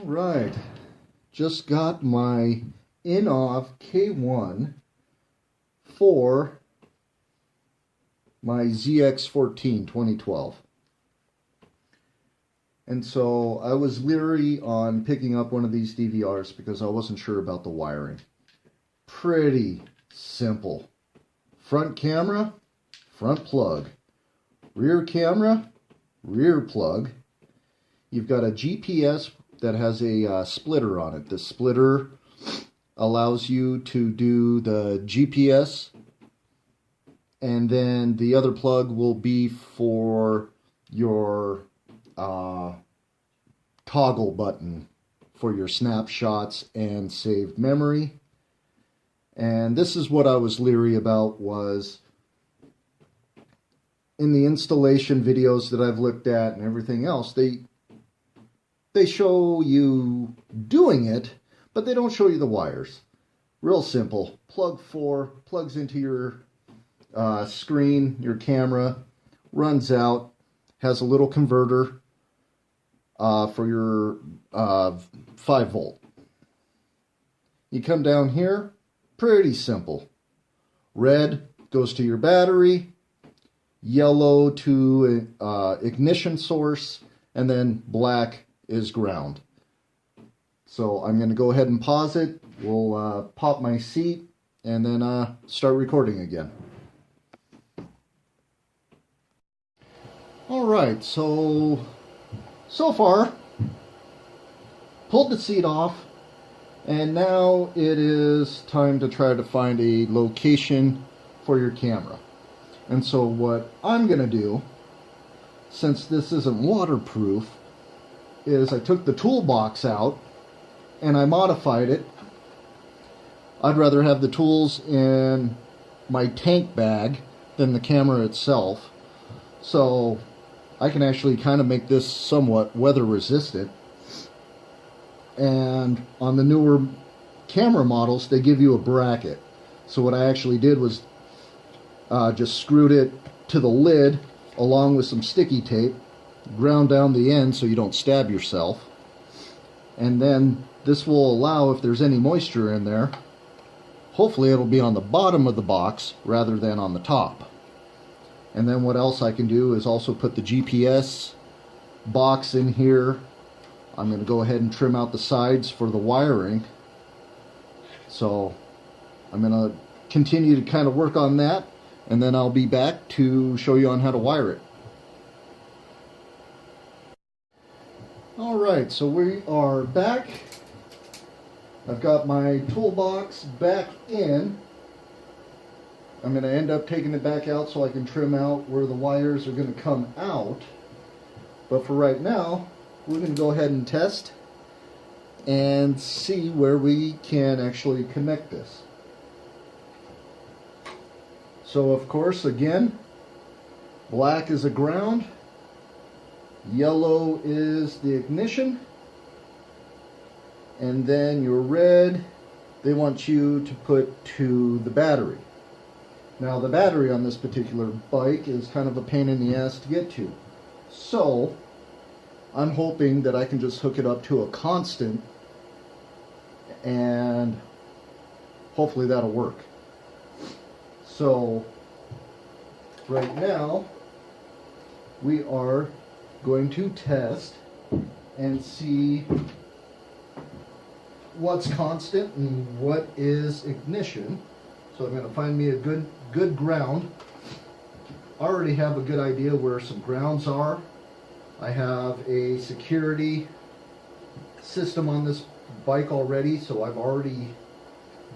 Right, just got my Innovv K1 for my ZX14 2012. And so I was leery on picking up one of these DVRs because I wasn't sure about the wiring. Pretty simple. Front camera, front plug. Rear camera, rear plug. You've got a GPS that has a splitter on it. The splitter allows you to do the GPS, and then the other plug will be for your toggle button for your snapshots and saved memory. And this is what I was leery about, was in the installation videos that I've looked at and everything else, they show you doing it, but they don't show you the wires. Real simple. Plug 4 plugs into your screen, your camera, runs out, has a little converter for your 5 volt. You come down here, pretty simple. Red goes to your battery, yellow to ignition source, and then black is ground. So I'm going to go ahead and pause it. We'll pop my seat and then start recording again. Alright, so far, pulled the seat off, and now it is time to try to find a location for your camera. And so what I'm going to do, since this isn't waterproof, is I took the toolbox out and I modified it. I'd rather have the tools in my tank bag than the camera itself, so I can actually kind of make this somewhat weather resistant. And on the newer camera models, they give you a bracket. So what I actually did was just screwed it to the lid along with some sticky tape, ground down the end so you don't stab yourself, and then this will allow, if there's any moisture in there, hopefully it'll be on the bottom of the box rather than on the top. And then what else I can do is also put the GPS box in here. I'm going to go ahead and trim out the sides for the wiring. So I'm going to continue to kind of work on that, and then I'll be back to show you on how to wire it. Alright, so we are back. I've got my toolbox back in. I'm going to end up taking it back out so I can trim out where the wires are going to come out. But for right now, we're going to go ahead and test and see where we can actually connect this. So of course, again, black is a ground, yellow is the ignition, and then your red, they want you to put to the battery. Now the battery on this particular bike is kind of a pain in the ass to get to. So I'm hoping that I can just hook it up to a constant, and hopefully that'll work. So right now we are going to test and see what's constant and what is ignition. So I'm going to find me a good ground. I already have a good idea where some grounds are. I have a security system on this bike already, so I've already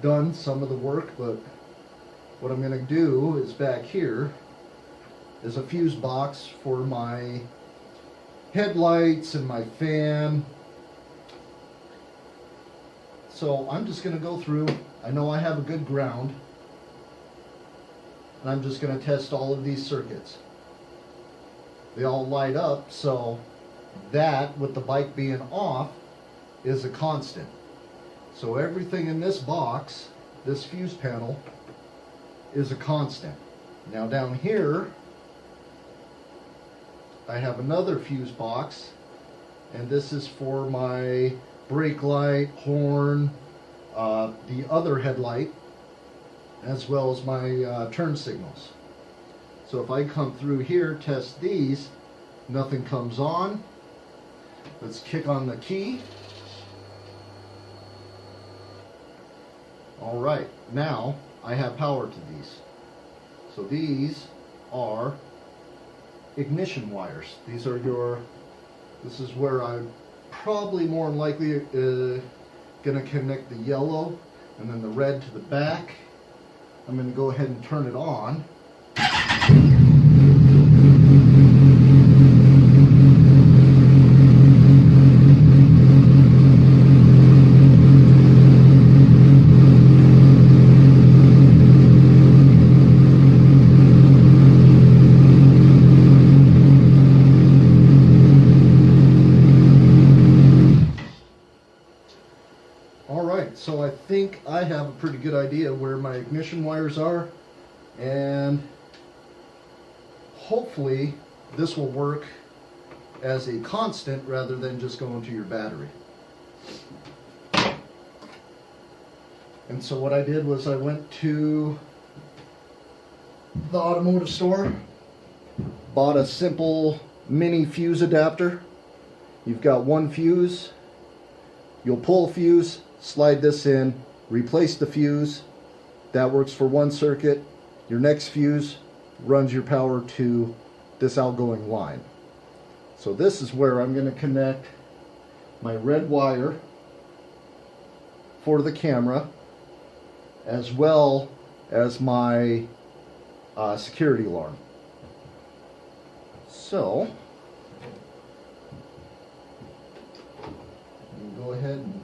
done some of the work, but what I'm going to do is back here is a fuse box for my headlights and my fan. So I'm just going to go through. I know I have a good ground, and I'm just going to test all of these circuits. They all light up, so that, with the bike being off, is a constant. So everything in this box, this fuse panel, is a constant. Now down here, I have another fuse box, and this is for my brake light, horn, the other headlight, as well as my turn signals. So if I come through here, test these, nothing comes on. Let's kick on the key. All right, now I have power to these. So these are ignition wires. These are this is where I'm probably more than likely gonna connect the yellow and then the red to the back. I'm gonna go ahead and turn it on. So I think I have a pretty good idea where my ignition wires are, and hopefully this will work as a constant rather than just going to your battery. And so what I did was I went to the automotive store, bought a simple mini fuse adapter. You've got one fuse, you'll pull a fuse, slide this in, replace the fuse. That works for one circuit. Your next fuse runs your power to this outgoing line. So this is where I'm going to connect my red wire for the camera, as well as my security alarm. So you can go ahead and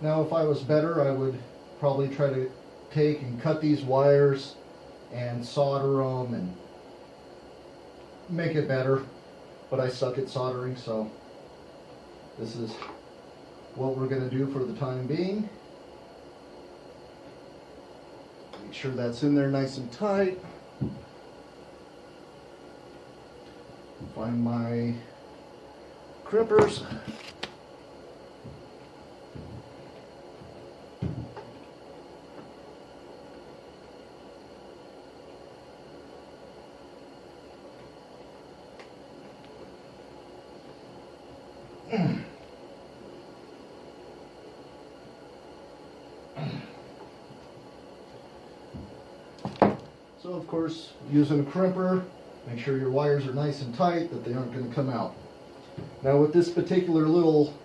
now, if I was better, I would probably try to take and cut these wires and solder them and make it better, but I suck at soldering, so this is what we're going to do for the time being. Make sure that's in there nice and tight. Find my crimpers. So of course, using a crimper, make sure your wires are nice and tight, that they aren't going to come out. Now with this particular little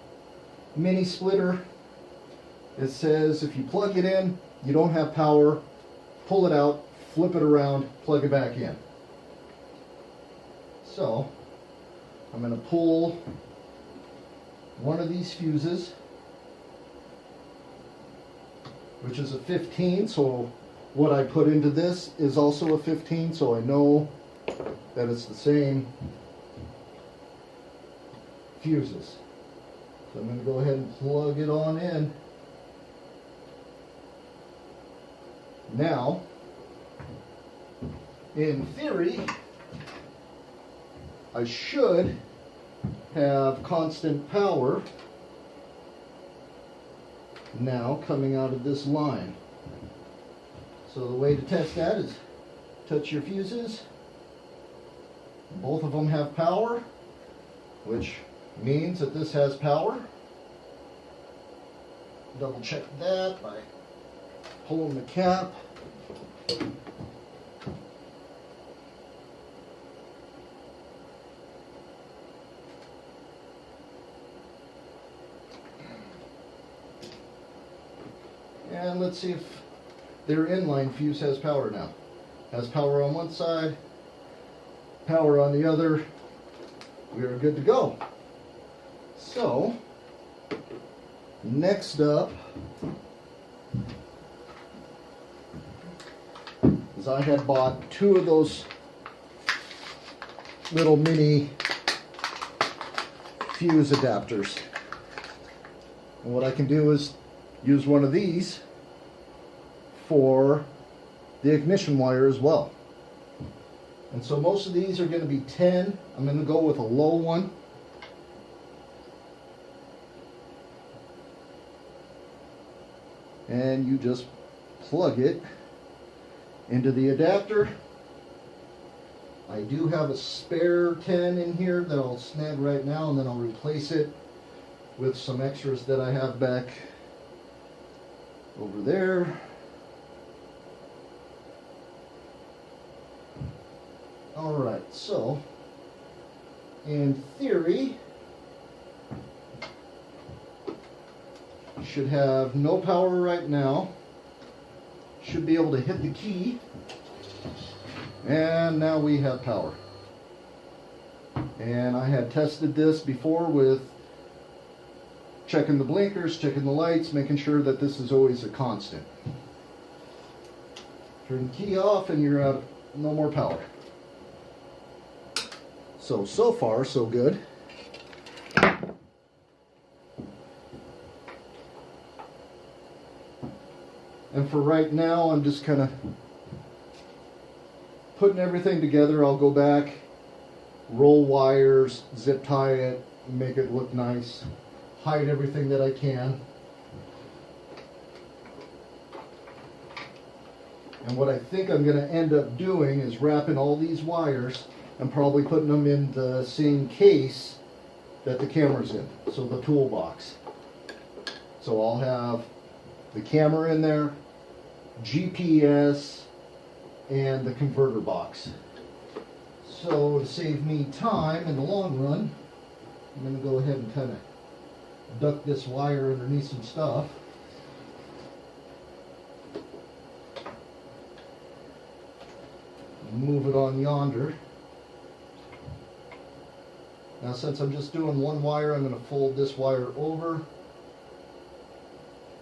mini splitter, it says if you plug it in, you don't have power, pull it out, flip it around, plug it back in. So I'm going to pull one of these fuses, which is a 15, so what I put into this is also a 15, so I know that it's the same fuses. So I'm going to go ahead and plug it on in. Now, in theory, I should have constant power now coming out of this line. So the way to test that is touch your fuses. Both of them have power, which means that this has power. Double check that by pulling the cap. And let's see if their inline fuse has power now. Has power on one side, power on the other. We are good to go. So, next up is I had bought two of those little mini fuse adapters. And what I can do is use one of these for the ignition wire as well. And so most of these are going to be 10. I'm going to go with a low one. And you just plug it into the adapter. I do have a spare 10 in here that I'll snag right now, and then I'll replace it with some extras that I have back over there. Alright, so in theory, should have no power right now. Should be able to hit the key. And now we have power. And I had tested this before with checking the blinkers, checking the lights, making sure that this is always a constant. Turn the key off and you're out, no more power. So far, so good. And for right now, I'm just kind of putting everything together. I'll go back, roll wires, zip tie it, make it look nice, hide everything that I can. And what I think I'm going to end up doing is wrapping all these wires and probably putting them in the same case that the camera's in, so the toolbox. So I'll have the camera in there, GPS, and the converter box. So to save me time in the long run, I'm going to go ahead and kind of duck this wire underneath some stuff. Move it on yonder. Now since I'm just doing one wire, I'm going to fold this wire over,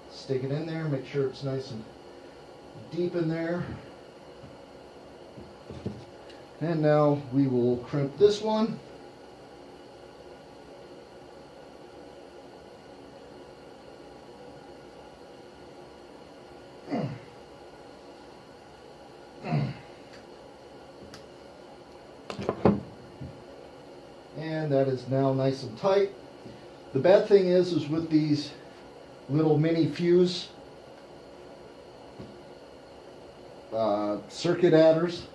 stick it in there, make sure it's nice and deep in there. And now we will crimp this one. And that is now nice and tight. The bad thing is with these little mini fuse circuit adders,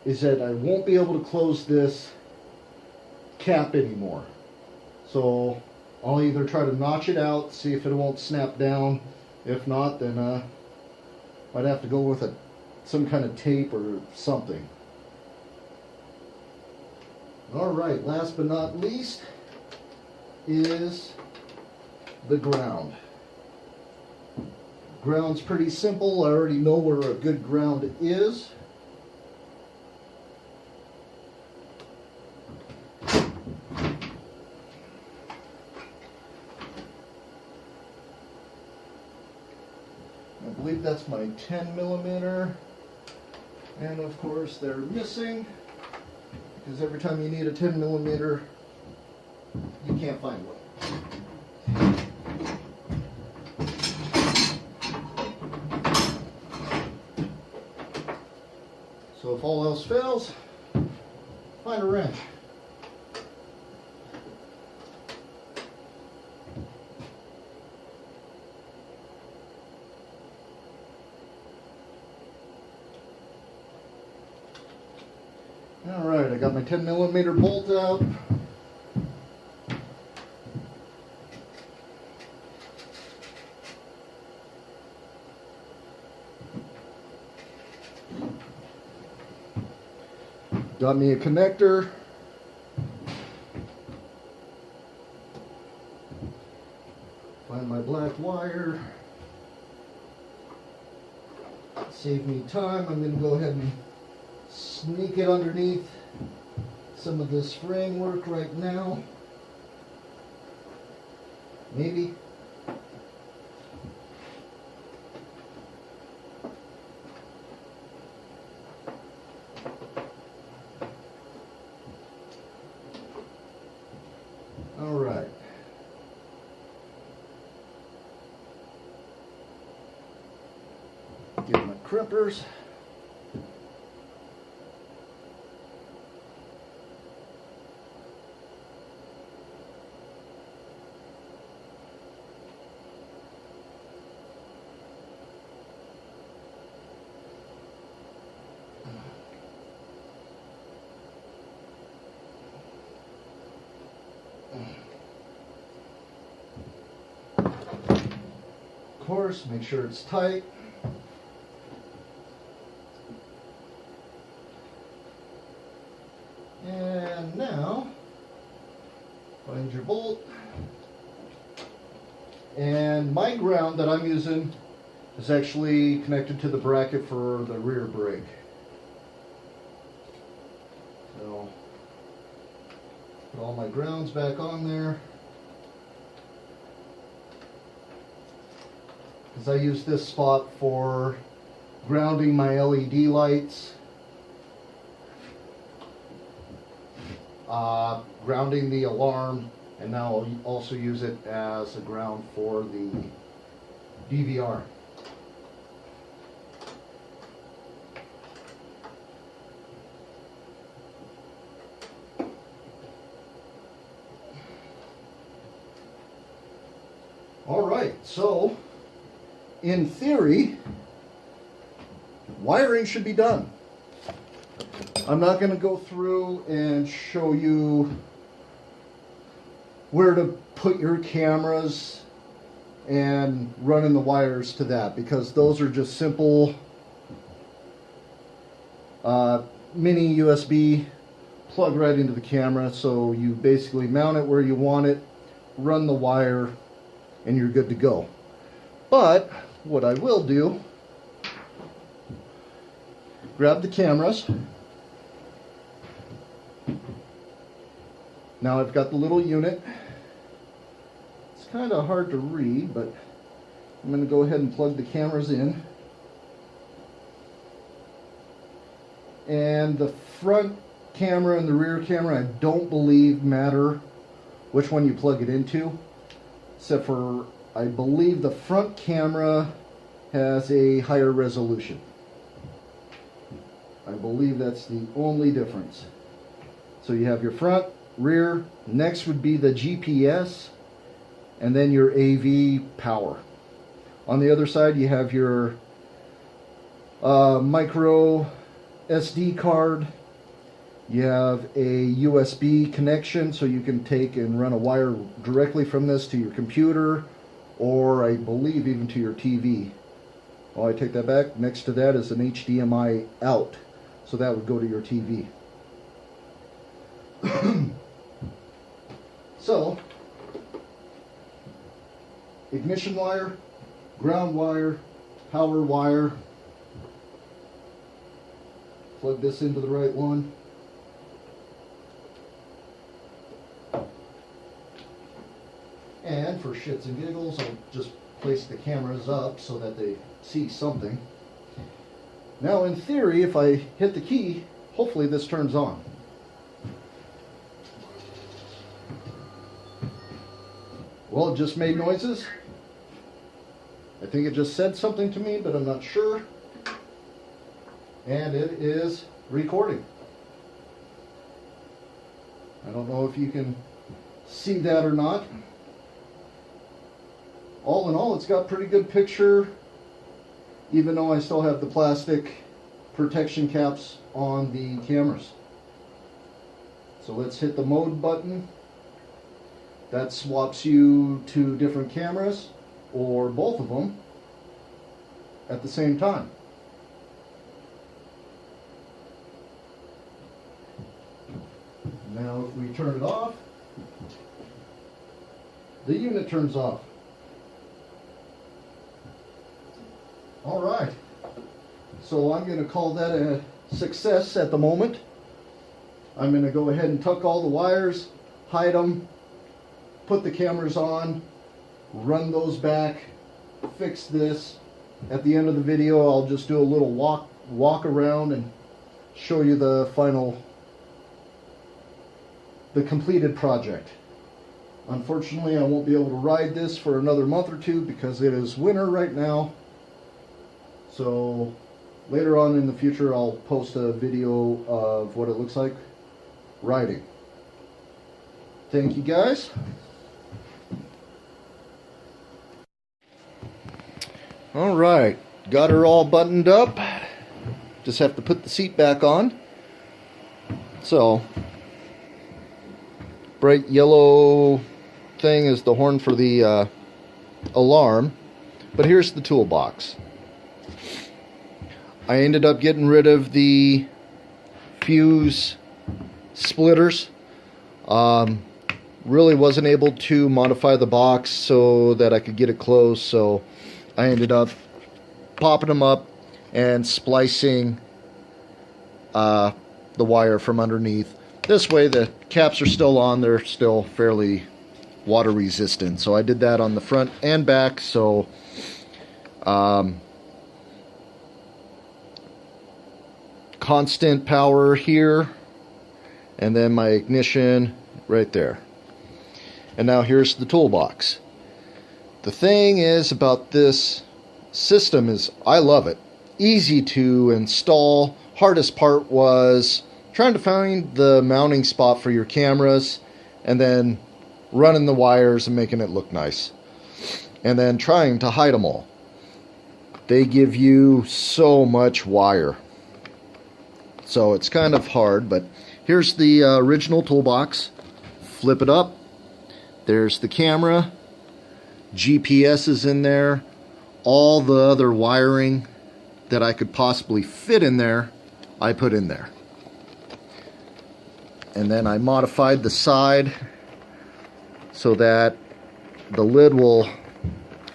is that I won't be able to close this cap anymore. So I'll either try to notch it out, see if it won't snap down. If not, then I'd have to go with some kind of tape or something. Alright, last but not least is the ground. Ground's pretty simple. I already know where a good ground is. I believe that's my 10mm, and of course they're missing, because every time you need a 10mm, you can't find one. So if all else fails, find a wrench. Alright, I got my 10mm bolt out. Got me a connector. Find my black wire. Save me time. I'm going to go ahead and sneak it underneath some of this framework right now. Maybe. All right. Get my crimpers. Of course, make sure it's tight. And now, find your bolt. And my ground that I'm using is actually connected to the bracket for the rear brake. So, put all my grounds back on there. Because I use this spot for grounding my LED lights, grounding the alarm, and now I'll also use it as a ground for the DVR. All right, so in theory, wiring should be done. I'm not going to go through and show you where to put your cameras and running the wires to that, because those are just simple mini USB plug right into the camera. So you basically mount it where you want it, run the wire, and you're good to go. But what I will do, grab the cameras. Now I've got the little unit. It's kind of hard to read, but I'm going to go ahead and plug the cameras in. And the front camera and the rear camera, I don't believe matter which one you plug it into, except for I believe the front camera has a higher resolution. I believe that's the only difference. So you have your front, rear, next would be the GPS, and then your AV power. On the other side you have your micro SD card. You have a USB connection, so you can take and run a wire directly from this to your computer, or I believe even to your TV. Oh, I take that back. Next to that is an HDMI out, so that would go to your TV. So, ignition wire, ground wire, power wire. Plug this into the right one. And for shits and giggles, I'll just place the cameras up so that they see something. Now in theory, if I hit the key, hopefully this turns on. Well, it just made noises. I think it just said something to me, but I'm not sure. And it is recording. I don't know if you can see that or not. All in all, it's got pretty good picture, even though I still have the plastic protection caps on the cameras. So let's hit the mode button. That swaps you to different cameras, or both of them, at the same time. Now if we turn it off, the unit turns off. Alright, so I'm going to call that a success at the moment. I'm going to go ahead and tuck all the wires, hide them, put the cameras on, run those back, fix this. At the end of the video, I'll just do a little walk around and show you the completed project. Unfortunately, I won't be able to ride this for another month or two because it is winter right now. So later on in the future, I'll post a video of what it looks like riding. Thank you guys. All right, got her all buttoned up. Just have to put the seat back on. So, bright yellow thing is the horn for the alarm. But here's the toolbox. I ended up getting rid of the fuse splitters. Really wasn't able to modify the box so that I could get it closed, so I ended up popping them up and splicing the wire from underneath. This way the caps are still on, they're still fairly water resistant. So I did that on the front and back, so constant power here, and then my ignition right there. And now here's the toolbox. The thing is about this system is I love it. Easy to install. Hardest part was trying to find the mounting spot for your cameras and then running the wires and making it look nice. And then trying to hide them all. They give you so much wire. So it's kind of hard, but here's the original toolbox. Flip it up. There's the camera. GPS is in there. All the other wiring that I could possibly fit in there, I put in there. And then I modified the side so that the lid will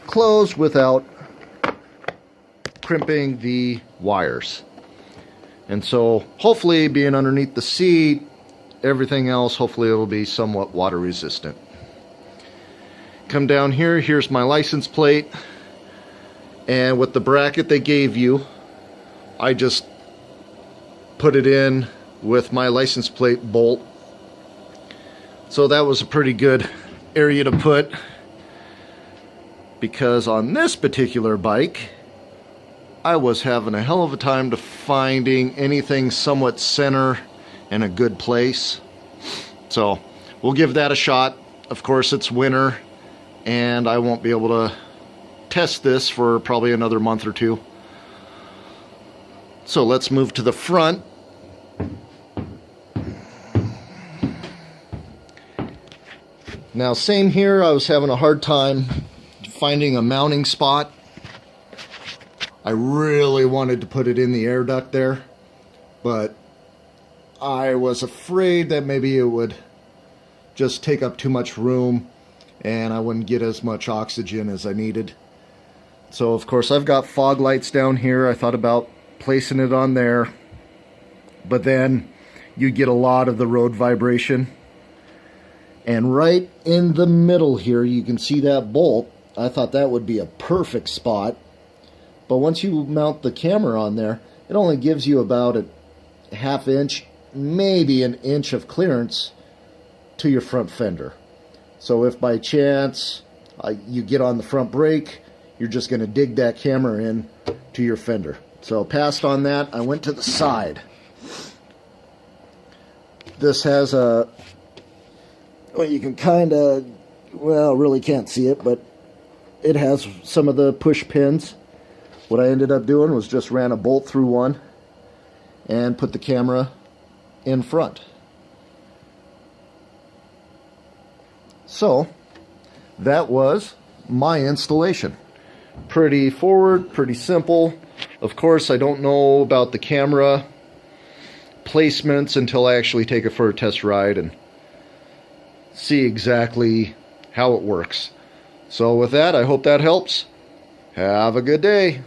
close without crimping the wires. And so hopefully, being underneath the seat, everything else, hopefully it will be somewhat water resistant. Come down here, here's my license plate, and with the bracket they gave you, I just put it in with my license plate bolt. So that was a pretty good area to put, because on this particular bike I was having a hell of a time to finding anything somewhat center and a good place. So we'll give that a shot. Of course, it's winter and I won't be able to test this for probably another month or two. So let's move to the front. Now, same here, I was having a hard time finding a mounting spot. I really wanted to put it in the air duct there, but I was afraid that maybe it would just take up too much room and I wouldn't get as much oxygen as I needed. So of course I've got fog lights down here. I thought about placing it on there, but then you get a lot of the road vibration. And right in the middle here you can see that bolt. I thought that would be a perfect spot. But once you mount the camera on there, it only gives you about a ½ inch, maybe an inch of clearance to your front fender. So if by chance you get on the front brake, you're just going to dig that camera in to your fender. So passed on that. I went to the side. This has a, well, you can kind of, well, really can't see it, but it has some of the push pins. What I ended up doing was just ran a bolt through one and put the camera in front. So that was my installation. Pretty forward, pretty simple. Of course, I don't know about the camera placements until I actually take it for a test ride and see exactly how it works. So with that, I hope that helps. Have a good day.